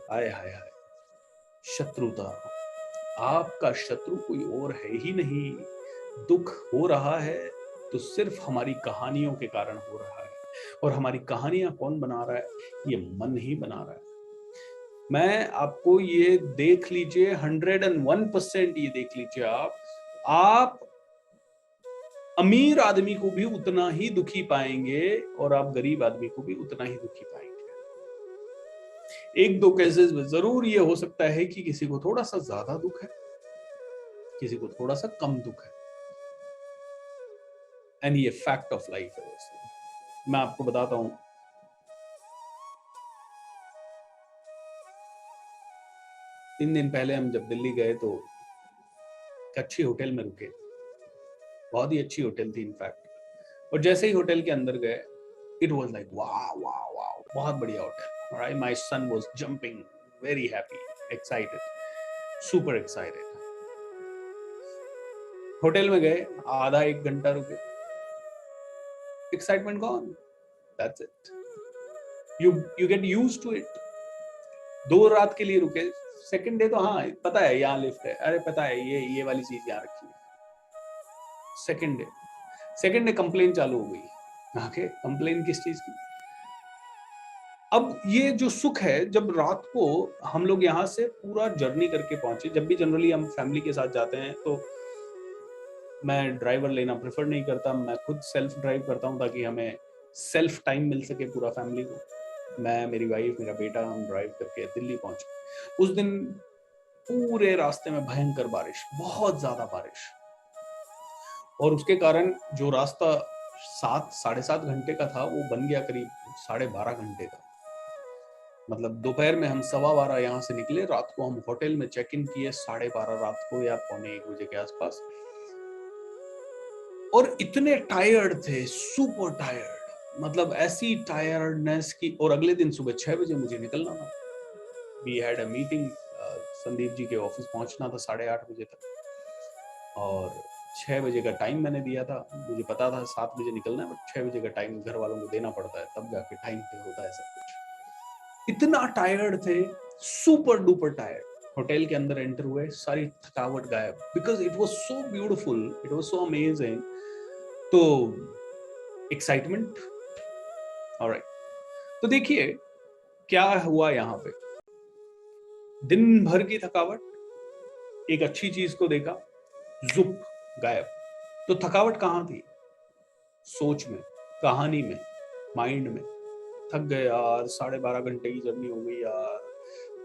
हाय हाय हाय, शत्रुता, आपका शत्रु कोई और है ही नहीं। दुख हो रहा है तो सिर्फ हमारी कहानियों के कारण हो रहा है, और हमारी कहानियां कौन बना रहा है? ये मन ही बना रहा है। मैं आपको ये देख लीजिए, 101% ये देख लीजिए, आप अमीर आदमी को भी उतना ही दुखी पाएंगे और आप गरीब आदमी को भी उतना ही दुखी पाएंगे। एक दो केसेस में जरूर ये हो सकता है कि किसी को थोड़ा सा ज्यादा दुख है, किसी को थोड़ा सा कम दुख है, एंड ये फैक्ट ऑफ लाइफ है। मैं आपको बताता हूं, 3 दिन पहले हम जब दिल्ली गए तो अच्छी होटल में रुके, बहुत ही अच्छी होटल थी इनफैक्ट, और जैसे ही होटल के अंदर गए, it was like wow wow wow, बहुत बढ़िया hotel, right? My son was jumping, very happy, excited, super excited. Hotel में गए, आधा 1 घंटा रुके, excitement gone, that's it, you get used to it. 2 रात के लिए रुके, सेकंड डे तो हाँ पता है यहाँ लिफ्ट है, अरे पता है ये वाली चीज यहाँ रखी है। सेकंड डे कंप्लेन चालू हो गई। आके कंप्लेन किस चीज की? अब ये जो सुख है, जब रात को हम लोग यहाँ से पूरा जर्नी करके पहुंचे, जब भी जनरली हम फैमिली के साथ जाते हैं तो मैं ड्राइवर लेना प्रेफर नहीं करता, मैं खुद सेल्फ ड्राइव करता हूँ ताकि हमें सेल्फ टाइम मिल सके पूरा फैमिली को। मैं, मेरी वाइफ, मेरा बेटा, हम ड्राइव करके दिल्ली पहुंचे। उस दिन पूरे रास्ते में भयंकर बारिश, बहुत ज्यादा बारिश, और उसके कारण जो रास्ता 7-7.5 घंटे का था वो बन गया करीब 12.5 घंटे का। मतलब दोपहर में हम 12:15 यहाँ से निकले, रात को हम होटल में चेक इन किए 12:30 रात को या 1:45 के आसपास। और इतने टायर्ड थे, सुपर टायर्ड, मतलब ऐसी टायर्डनेस की। और अगले दिन सुबह 6 बजे मुझे निकलना था। We had a meeting, Sandeep ji के ऑफिस पहुंचना था 8:30 बजे तक, और 6 बजे का टाइम मैंने दिया था। मुझे पता था 7 बजे निकलना है, बट 6 बजे का टाइम घर वालों को देना पड़ता है, तब जाके टाइम पे होता है सब कुछ। इतना टायर्ड थे, सुपर डुपर टायर्ड। होटल के अंदर एंटर हुए, सारी थकावट गायब, because it was so beautiful, it was so amazing. तो एक्साइटमेंट, ऑलराइट। तो देखिए क्या हुआ यहाँ पे। दिन भर की थकावट, एक अच्छी चीज को देखा, जुप, गायब। तो थकावट कहाँ थी? सोच में, कहानी में, माइंड में। थक गए यार, 12.5 घंटे की जर्नी हो गई यार,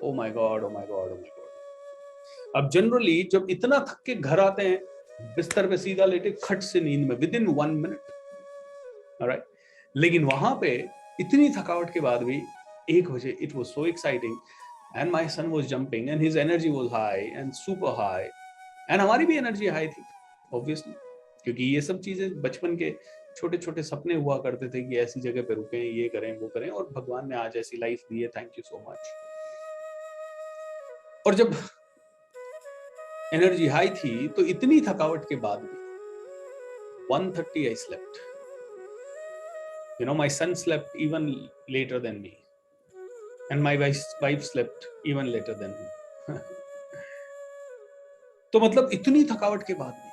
oh my God, oh my God, oh my God. अब जनरली जब इतना थक के घर आते हैं, बिस्तर पे सीधा लेटे खट से नींद में, विद इन 1 मिनट, ऑलराइट। लेकिन वहां पे इतनी थकावट के बाद भी 1 बजे, it was so exciting, and my son was jumping and his energy was high and super high, and हमारी भी एनर्जी हाई थी ऑब्वियसली, क्योंकि ये सब चीजें बचपन के छोटे छोटे सपने हुआ करते थे कि ऐसी जगह पे रुकें, ये करें, वो करें, और भगवान ने आज ऐसी लाइफ दी है, थैंक यू सो मच। और जब एनर्जी हाई थी तो इतनी थकावट के बाद भी 1:30 I slept. You know, my son slept even later than me, and my wife slept even later than me. तो मतलब इतनी थकावट के बाद भी,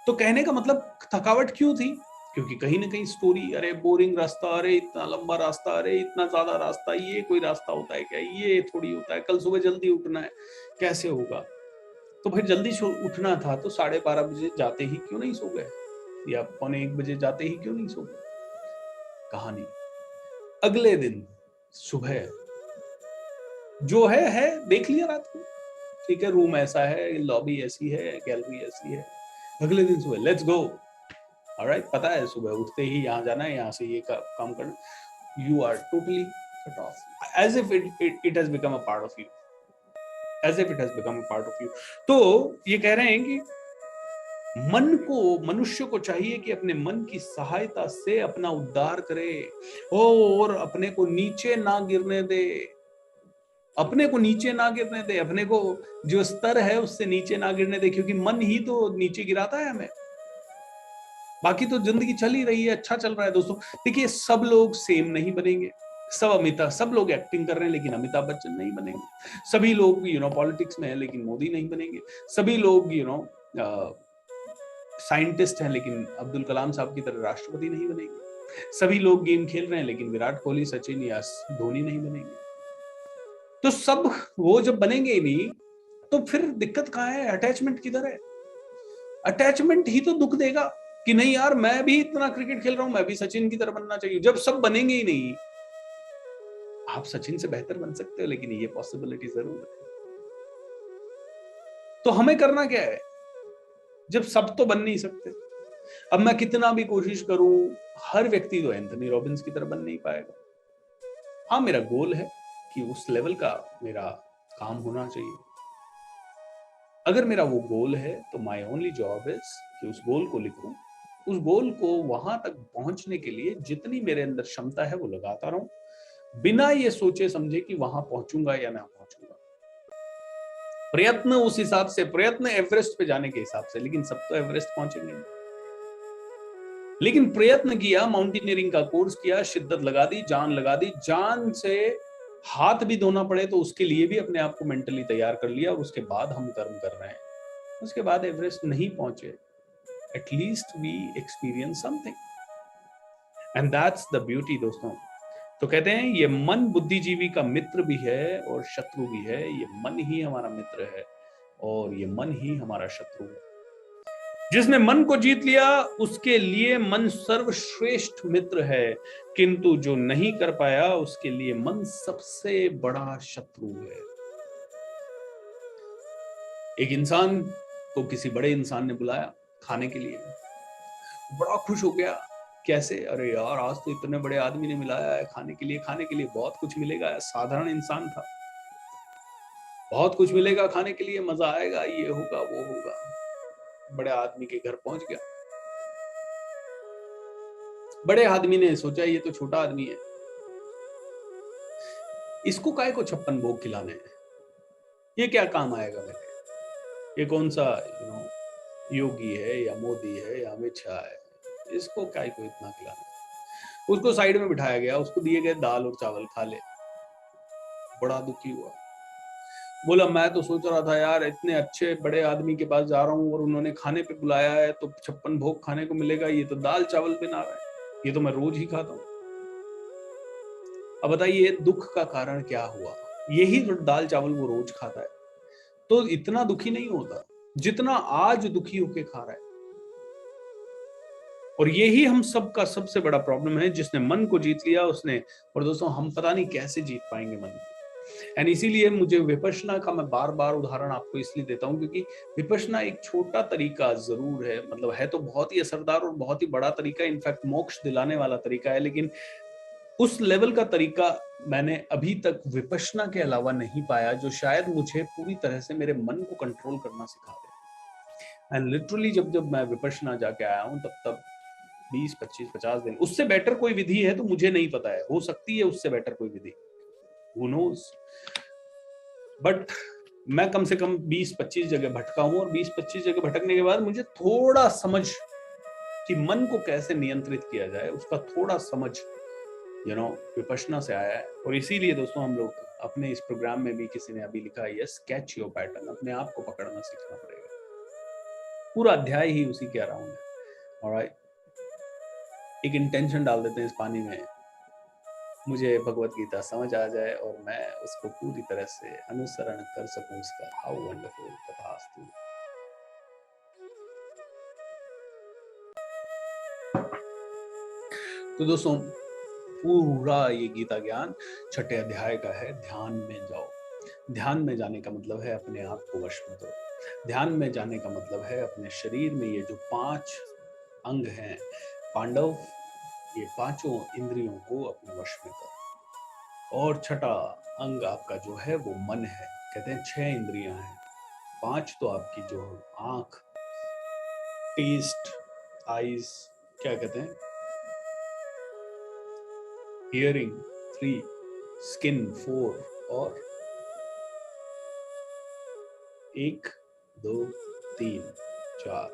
तो कहने का मतलब थकावट क्यों थी? क्योंकि कहीं ना कहीं स्टोरी, अरे बोरिंग रास्ता, अरे इतना लंबा रास्ता, अरे इतना ज्यादा रास्ता, ये कोई रास्ता होता है क्या, ये थोड़ी होता है, कल सुबह जल्दी उठना है, कैसे होगा? तो भाई जल्दी उठना था तो 12:30 बजे जाते ही क्यों नहीं सो गए, या 1:45 बजे जाते ही क्यों नहीं सो गए? कहानी अगले दिन सुबह जो है देख लिया रात को, ठीक है, रूम ऐसा है, लॉबी ऐसी है, गैलरी ऐसी है। अगले दिन सुबह लेट्स गो, ऑलराइट, पता है सुबह उठते ही यहाँ जाना है, यहाँ से ये काम करना, you are totally cut off, as if it has become a part of you, as if it has become a part of you. तो ये कह रहे हैं कि मन को, मनुष्य को चाहिए कि अपने मन की सहायता से अपना उद्धार करे, और अपने को नीचे ना गिरने दे, अपने को नीचे ना गिरने दे, अपने को जो स्तर है उससे नीचे ना गिरने दे, क्योंकि मन ही तो नीचे गिराता है हमें। बाकी तो जिंदगी चल ही रही है, अच्छा चल रहा है दोस्तों। देखिए सब लोग सेम नहीं बनेंगे, सब लोग एक्टिंग कर रहे हैं लेकिन अमिताभ बच्चन नहीं बनेंगे, सभी लोग पॉलिटिक्स में है लेकिन मोदी नहीं बनेंगे, सभी लोग साइंटिस्ट हैं लेकिन अब्दुल कलाम साहब की तरह राष्ट्रपति नहीं बनेंगे, सभी लोग गेम खेल रहे हैं लेकिन विराट कोहली, सचिन या धोनी नहीं बनेंगे। तो सब वो जब बनेंगे ही नहीं, तो फिर दिक्कत कहाँ है? अटैचमेंट किधर है? अटैचमेंट ही तो दुख देगा कि नहीं यार, मैं भी इतना क्रिकेट खेल रहा हूं, मैं भी सचिन की तरह बनना चाहिए। जब सब बनेंगे ही नहीं, आप सचिन से बेहतर बन सकते हो, लेकिन ये पॉसिबिलिटी जरूर है। तो हमें करना क्या है जब सब तो बन नहीं सकते? अब मैं कितना भी कोशिश करूं, हर व्यक्ति तो एंथनी रॉबिन्स की तरह बन नहीं पाएगा। हाँ, मेरा गोल है कि उस लेवल का मेरा काम होना चाहिए। अगर मेरा वो गोल है तो माय ओनली जॉब इज कि उस गोल को लिखूं, उस गोल को वहां तक पहुंचने के लिए जितनी मेरे अंदर क्षमता है वो लगाता रहूं, बिना ये सोचे समझे कि वहां पहुंचूंगा या ना पहुंचूंगा। प्रयत्न उस हिसाब से, प्रयत्न एवरेस्ट पे जाने के हिसाब से, लेकिन सब तो एवरेस्ट पहुंचेंगे नहीं। लेकिन प्रयत्न किया, माउंटेनियरिंग का कोर्स किया, शिद्दत लगा दी, जान लगा दी, जान से हाथ भी धोना पड़े तो उसके लिए भी अपने आप को मेंटली तैयार कर लिया, और उसके बाद हम कर्म कर रहे हैं। उसके बाद एवरेस्ट नहीं पहुंचे, at least we experience something, and that's the beauty दोस्तों। तो कहते हैं ये मन बुद्धिजीवी का मित्र भी है और शत्रु भी है, ये मन ही हमारा मित्र है और ये मन ही हमारा शत्रु है। जिसने मन को जीत लिया उसके लिए मन सर्वश्रेष्ठ मित्र है, किंतु जो नहीं कर पाया उसके लिए मन सबसे बड़ा शत्रु है। एक इंसान को किसी बड़े इंसान ने बुलाया खाने के लिए, बड़ा खुश हो गया। कैसे? अरे यार, आज तो इतने बड़े आदमी ने मिलाया है खाने के लिए बहुत कुछ मिलेगा। साधारण इंसान था, बहुत कुछ मिलेगा खाने के लिए, मजा आएगा, ये होगा वो होगा। बड़े आदमी के घर पहुंच गया, बड़े आदमी ने सोचा ये तो छोटा आदमी है, इसको काय को 56 भोग खिलाने हैं, ये क्या काम आएगा मेरे, ये कौन सा योगी है या मोदी है या अमित शाह है, इसको काय को इतना खिलाना है। उसको साइड में बिठाया गया, उसको दिए गए दाल और चावल, खा ले। बड़ा दुखी हुआ, बोला मैं तो सोच रहा था यार इतने अच्छे बड़े आदमी के पास जा रहा हूँ और उन्होंने खाने पे बुलाया है तो 56 भोग खाने को मिलेगा, ये तो दाल चावल बना रहा है, ये तो मैं रोज ही खाता हूँ। अब बताइए दुख का कारण क्या हुआ, यही तो दाल चावल वो रोज खाता है, तो इतना दुखी नहीं होता जितना आज दुखी होके खा रहा है। और यही हम सबका सबसे बड़ा प्रॉब्लम है, जिसने मन को जीत लिया उसने, और दोस्तों हम पता नहीं कैसे जीत पाएंगे मन को। एंड इसीलिए मुझे विपश्यना का मैं बार बार उदाहरण आपको इसलिए देता हूं क्योंकि विपश्यना एक छोटा तरीका जरूर है, मतलब है तो बहुत ही असरदार और बहुत ही बड़ा तरीका, इनफैक्ट मोक्ष दिलाने वाला तरीका है, लेकिन उस लेवल का तरीका मैंने अभी तक विपश्यना के अलावा नहीं पाया जो शायद मुझे पूरी तरह से मेरे मन को कंट्रोल करना सिखा दे। एंड लिटरली जब जब मैं विपश्यना जाके आया हूं तब 20, 25, 50 दिन, उससे बेटर कोई विधि है तो मुझे नहीं पता है, हो सकती है उससे बेटर कोई विधि, who knows, बट मैं कम से कम 20-25 जगह भटका हूं, और 20-25 जगह भटकने के बाद मुझे थोड़ा समझ कि मन को कैसे नियंत्रित किया जाए, उसका थोड़ा समझ विपश्यना से आया है। और इसीलिए दोस्तों हम लोग अपने इस प्रोग्राम में भी, किसी ने अभी लिखा है स्केच योर पैटर्न, अपने आप को पकड़ना सीखना पड़ेगा, पूरा अध्याय ही उसी के अराउंड है। ऑलराइट, एक इंटेंशन डाल देते हैं इस पानी में, मुझे भगवत गीता समझ आ जाए और मैं उसको पूरी तरह से अनुसरण कर सकूं उसका। हाउ वंडरफुल, तथास्तु। तो दोस्तों पूरा ये गीता ज्ञान 6ठे अध्याय का है, ध्यान में जाओ। ध्यान में जाने का मतलब है अपने आप को वश में करो। ध्यान में जाने का मतलब है अपने शरीर में ये जो 5 अंग हैं पांडव, ये पांचों इंद्रियों को अपने वश में करो। और 6ठा अंग आपका जो है वो मन है। कहते हैं 6 इंद्रियां हैं, 5 तो आपकी जो आंख, टेस्ट, आईज, क्या कहते हैं, हियरिंग 3, स्किन 4, और 1, 2, 3, 4,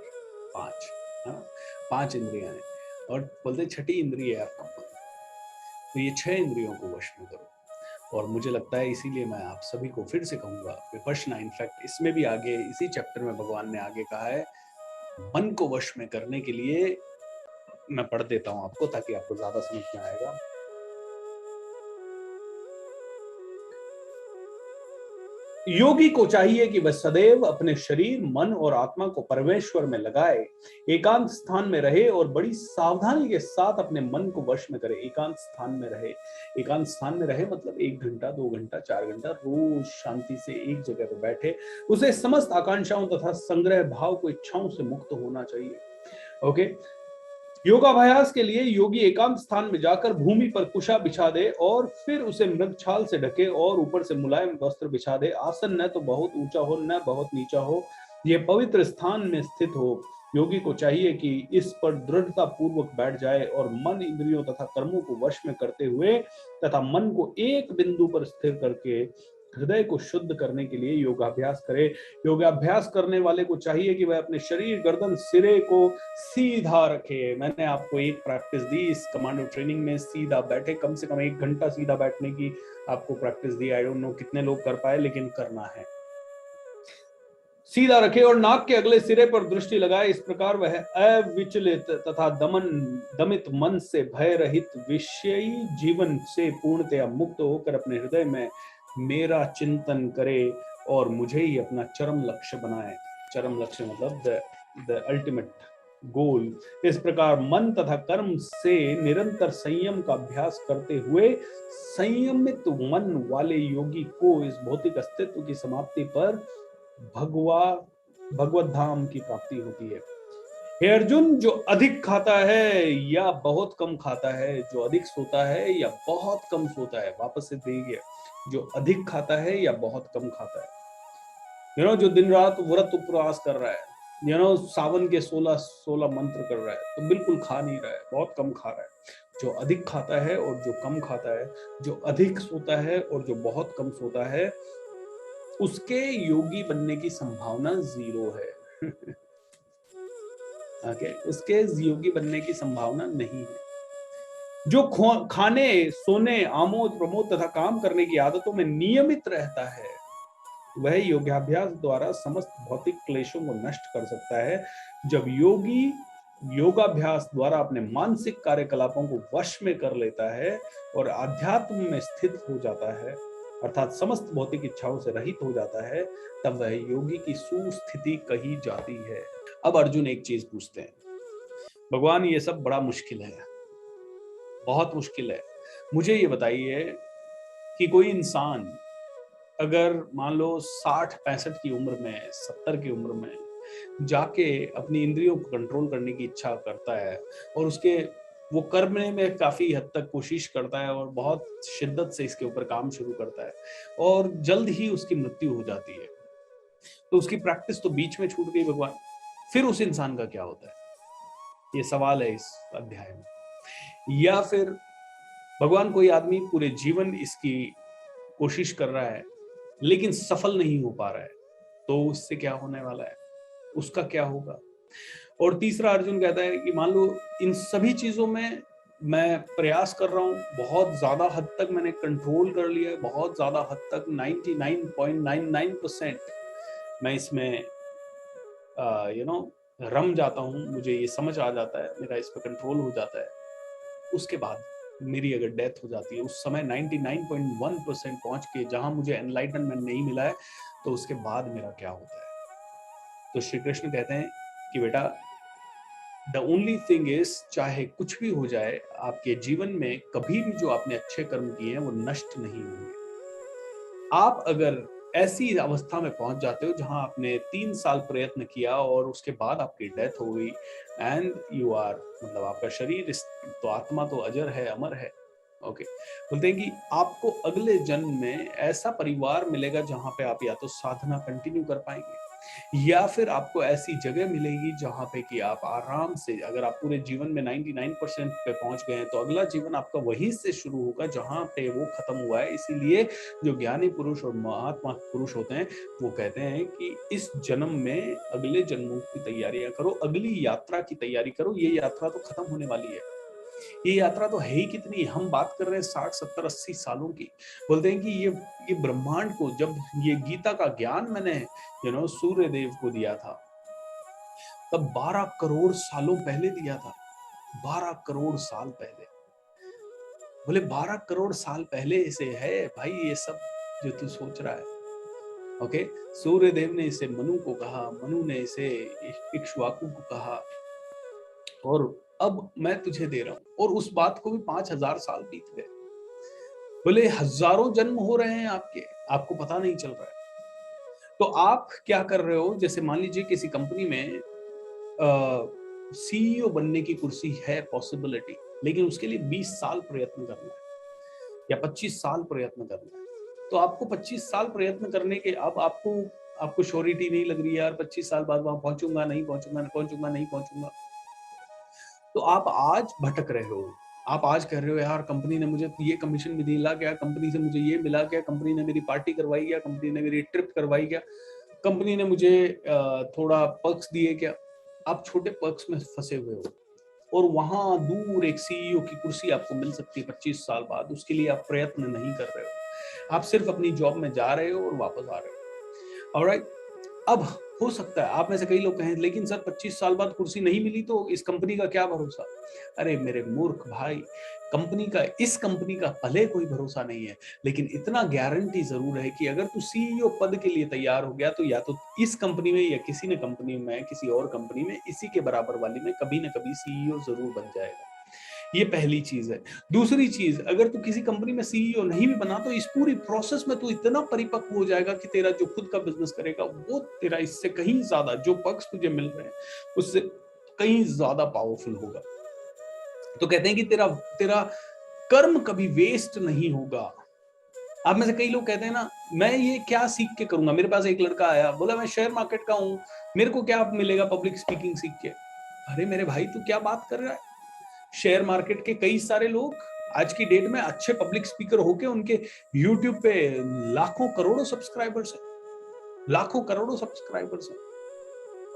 5, है ना, 5 इंद्रियां हैं। और बोलते 6ठी इंद्रिय है आपका मन। तो ये 6 इंद्रियों को वश में करो। और मुझे लगता है इसीलिए मैं आप सभी को फिर से कहूंगा, विपश्यना, इनफैक्ट इसमें भी आगे इसी चैप्टर में भगवान ने आगे कहा है, मन को वश में करने के लिए मैं पढ़ देता हूं आपको ताकि आपको ज्यादा समझ में आएगा। योगी को चाहिए कि वह सदैव अपने शरीर, मन और आत्मा को परमेश्वर में लगाए, एकांत स्थान में रहे और बड़ी सावधानी के साथ अपने मन को वश में करे। एकांत स्थान में रहे, एकांत स्थान में रहे मतलब 1 घंटा, 2 घंटा, 4 घंटा रोज शांति से एक जगह पर बैठे। उसे समस्त आकांक्षाओं तथा संग्रह भाव को इच्छाओं से मुक्त होना चाहिए। ओके, योगाभ्यास के लिए योगी एकांत स्थान में जाकर भूमि पर कुशा बिछा दे और फिर उसे मृगछाल से ढके और ऊपर से मुलायम वस्त्र बिछा दे। आसन न तो बहुत ऊंचा हो न बहुत नीचा हो, यह पवित्र स्थान में स्थित हो। योगी को चाहिए कि इस पर दृढ़ता पूर्वक बैठ जाए और मन, इंद्रियों तथा कर्मों को वश में करते हुए तथा मन को एक बिंदु पर स्थिर करके हृदय को शुद्ध करने के लिए योगाभ्यास करे। योगाभ्यास करने वाले को चाहिए कि वह अपने शरीर, गर्दन, सिरे को सीधा रखे। मैंने आपको एक प्रैक्टिस दी इस कमांडो ट्रेनिंग में, सीधा बैठे, कम से कम 1 घंटा सीधा बैठने की आपको practice the. I don't know कितने लोग कर पाए, लेकिन करना है। सीधा रखे और नाक के अगले सिरे पर दृष्टि लगाए। इस प्रकार वह अविचलित तथा दमित मन से, भय रहित विषयी जीवन से पूर्णतया मुक्त होकर अपने हृदय में मेरा चिंतन करे और मुझे ही अपना चरम लक्ष्य बनाए। चरम लक्ष्य मतलब द अल्टीमेट गोल। इस प्रकार मन तथा कर्म से निरंतर संयम का अभ्यास करते हुए संयमित मन वाले योगी को इस भौतिक अस्तित्व की समाप्ति पर भगवत धाम की प्राप्ति होती है। हे अर्जुन, जो अधिक खाता है या बहुत कम खाता है, जो अधिक सोता है या बहुत कम सोता है, वापस से देखिए, जो अधिक खाता है या बहुत कम खाता है, जो दिन रात व्रत उपवास कर रहा है, सावन के 16 मंत्र कर रहा है तो बिल्कुल खा नहीं रहा है, बहुत कम खा रहा है। जो अधिक खाता है और जो कम खाता है, जो अधिक सोता है और जो बहुत कम सोता है, उसके योगी बनने की संभावना 0 है। ओके, उसके योगी बनने की संभावना नहीं है। जो खाने, सोने, आमोद प्रमोद तथा काम करने की आदतों में नियमित रहता है, वह योगाभ्यास द्वारा समस्त भौतिक क्लेशों को नष्ट कर सकता है। जब योगी योगाभ्यास द्वारा अपने मानसिक कार्यकलापों को वश में कर लेता है और आध्यात्म में स्थित हो जाता है, अर्थात समस्त भौतिक इच्छाओं से रहित हो जाता है, तब वह योगी की सुस्थिति कही जाती है। अब अर्जुन एक चीज पूछते हैं, भगवान ये सब बड़ा मुश्किल है, बहुत मुश्किल है, मुझे ये बताइए कि कोई इंसान अगर मान लो 60-65 की उम्र में, 70 की उम्र में जाके अपनी इंद्रियों को कंट्रोल करने की इच्छा करता है और उसके वो करने में काफी हद तक कोशिश करता है और बहुत शिद्दत से इसके ऊपर काम शुरू करता है और जल्द ही उसकी मृत्यु हो जाती है, तो उसकी प्रैक्टिस तो बीच में छूट गई भगवान, फिर उस इंसान का क्या होता है? ये सवाल है इस अध्याय में। या फिर भगवान कोई आदमी पूरे जीवन इसकी कोशिश कर रहा है लेकिन सफल नहीं हो पा रहा है, तो उससे क्या होने वाला है, उसका क्या होगा? और तीसरा अर्जुन कहता है कि मान लो इन सभी चीजों में मैं प्रयास कर रहा हूं, बहुत ज्यादा हद तक मैंने कंट्रोल कर लिया है, बहुत ज्यादा हद तक 99.99% मैं इसमें रम जाता हूं, मुझे ये समझ आ जाता है, मेरा इस पर कंट्रोल हो जाता है, उसके बाद मेरी अगर डेथ हो जाती है, उस समय 99.1% पहुंच के जहां मुझे एनलाइटनमेंट नहीं मिला है, तो उसके बाद मेरा क्या होता है? तो श्री कृष्ण कहते हैं कि बेटा, द ओनली थिंग इज, चाहे कुछ भी हो जाए आपके जीवन में, कभी भी जो आपने अच्छे कर्म किए हैं वो नष्ट नहीं होंगे। आप अगर ऐसी अवस्था में पहुंच जाते हो जहां आपने 3 साल प्रयत्न किया और उसके बाद आपकी डेथ हो गई, एंड यू आर, मतलब आपका शरीर, तो आत्मा तो अजर है, अमर है। ओके, बोलते हैं कि आपको अगले जन्म में ऐसा परिवार मिलेगा जहां पे आप या तो साधना कंटिन्यू कर पाएंगे, या फिर आपको ऐसी जगह मिलेगी जहां पे कि आप आराम से, अगर आप पूरे जीवन में 99% पे पहुंच गए हैं, तो अगला जीवन आपका वहीं से शुरू होगा जहां पे वो खत्म हुआ है। इसीलिए जो ज्ञानी पुरुष और महात्मा पुरुष होते हैं, वो कहते हैं कि इस जन्म में अगले जन्मों की तैयारियां करो, अगली यात्रा की तैयारी करो, ये यात्रा तो खत्म होने वाली है। ये यात्रा तो है ही कितनी, हम बात कर रहे हैं 60-70-80 सालों की। बोलते हैं कि ये ब्रह्मांड को, जब ये गीता का ज्ञान मैंने सूर्य देव को दिया था, तब 12 करोड़ सालों पहले दिया था। 12 करोड़ साल पहले। बोले 12 करोड़ साल पहले से है भाई ये सब जो तू सोच रहा है। ओके, सूर्य देव ने इसे मनु को कहा, मनु ने इसे इक्ष्वाकु को कहा, और अब मैं तुझे दे रहा हूं, और उस बात को भी 5000 साल बीत गए। बोले हजारों जन्म हो रहे हैं आपके, आपको पता नहीं चल रहा है। तो आप क्या कर रहे हो, जैसे मान लीजिए किसी कंपनी में सीईओ बनने की कुर्सी है, पॉसिबिलिटी, लेकिन उसके लिए 20 साल प्रयत्न करना है या 25 साल प्रयत्न करना है। तो आपको 25 साल प्रयत्न करने के, अब आपको श्योरिटी नहीं लग रही है यार 25 साल बाद वहां पहुंचूंगा नहीं पहुंचूंगा नहीं पहुंचूंगा, तो आप आज भटक रहे हो। आप आज कह रहे हो यार कंपनी ने मुझे ये कमीशन भी दिला क्या, कंपनी से मुझे ये मिला क्या, कंपनी ने मेरी पार्टी करवाई क्या, कंपनी ने मेरी ट्रिप करवाई क्या, कंपनी ने मुझे थोड़ा पर्क्स दिए क्या। आप छोटे पर्क्स में फंसे हुए हो और वहां दूर एक सीईओ की कुर्सी आपको मिल सकती है 25 साल बाद, उसके लिए आप प्रयत्न नहीं कर रहे हो, आप सिर्फ अपनी जॉब में जा रहे हो और वापस आ रहे हो। ऑलराइट, अब हो सकता है आप में से कई लोग कहें लेकिन सर 25 साल बाद कुर्सी नहीं मिली तो इस कंपनी का क्या भरोसा? अरे मेरे मूर्ख भाई, इस कंपनी का भले कोई भरोसा नहीं है, लेकिन इतना गारंटी जरूर है कि अगर तू सीईओ पद के लिए तैयार हो गया तो या तो इस कंपनी में या किसी ने कंपनी में, किसी और कंपनी में, इसी के बराबर वाली में कभी ना कभी सीईओ जरूर बन जाएगा। ये पहली चीज है। दूसरी चीज, अगर तू किसी कंपनी में सीईओ नहीं भी बना तो इस पूरी प्रोसेस में तू इतना परिपक्व हो जाएगा कि तेरा जो खुद का बिजनेस करेगा वो तेरा इससे कहीं ज्यादा, जो पक्ष तुझे मिल रहे हैं उससे कहीं ज्यादा पावरफुल होगा। तो कहते हैं कि तेरा तेरा कर्म कभी वेस्ट नहीं होगा। आप में से कई लोग कहते हैं ना, मैं ये क्या सीख के करूंगा। मेरे पास एक लड़का आया, बोला मैं शेयर मार्केट का हूं, मेरे को क्या मिलेगा पब्लिक स्पीकिंग सीख के। अरे मेरे भाई, तू क्या बात कर रहा है। शेयर मार्केट के कई सारे लोग आज की डेट में अच्छे पब्लिक स्पीकर होके उनके यूट्यूब पे लाखों करोड़ों सब्सक्राइबर्स हैं, लाखों करोड़ों सब्सक्राइबर्स हैं।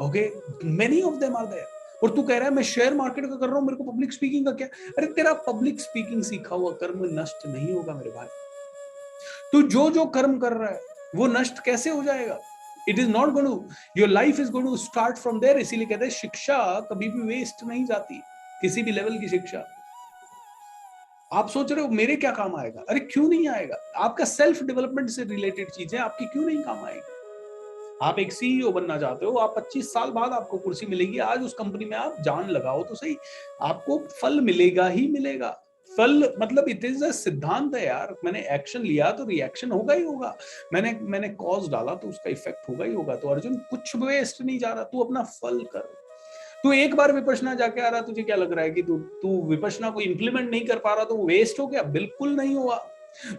Okay, many of them are there. और तू कह रहा है मैं शेयर मार्केट का कर रहा हूं, मेरे को पब्लिक स्पीकिंग का क्या। अरे तेरा पब्लिक स्पीकिंग सीखा हुआ कर्म नष्ट नहीं होगा मेरे भाई। तू जो जो कर्म कर रहा है वो नष्ट कैसे हो जाएगा। It is not going to, your life is going to start from there. इसीलिए कहते हैं शिक्षा कभी भी वेस्ट नहीं जाती, किसी भी लेवल की शिक्षा। आप सोच रहे हो मेरे क्या काम आएगा, अरे क्यों नहीं आएगा। आपका सेल्फ डेवलपमेंट से रिलेटेड चीजें आपकी क्यों नहीं काम आएगी। आप एक सीईओ बनना चाहते हो, आप 25 साल बाद आपको कुर्सी मिलेगी, आज उस कंपनी में आप जान लगाओ तो सही, आपको फल मिलेगा ही मिलेगा। फल मतलब इट इज अ सिद्धांत है यार। मैंने एक्शन लिया तो रिएक्शन होगा ही होगा, मैंने कॉज डाला तो उसका इफेक्ट होगा ही होगा। तो अर्जुन कुछ वेस्ट नहीं जा रहा, तू अपना फल कर। तू एक बार विपश्यना जाके आ रहा, तुझे क्या लग रहा है कि तू विपश्यना को इंप्लीमेंट नहीं कर पा रहा तो वेस्ट हो गया। बिल्कुल नहीं हुआ।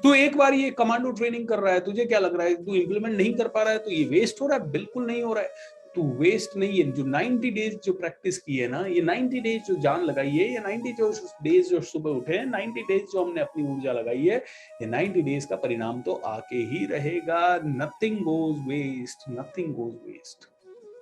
तू एक बार ये कमांडो ट्रेनिंग कर रहा है, तुझे क्या लग रहा है तू इंप्लीमेंट नहीं कर पा रहा है तो ये वेस्ट हो रहा है। बिल्कुल नहीं हो रहा है। तू वेस्ट नहीं है। जो 90 डेज जो प्रैक्टिस की है ना, ये 90 डेज जो जान लगाई है, ये 90 जो डेज जो सुबह उठे, 90 डेज जो हमने अपनी ऊर्जा लगाई है, ये 90 डेज का परिणाम तो आके ही रहेगा। Nothing goes waste, nothing goes waste.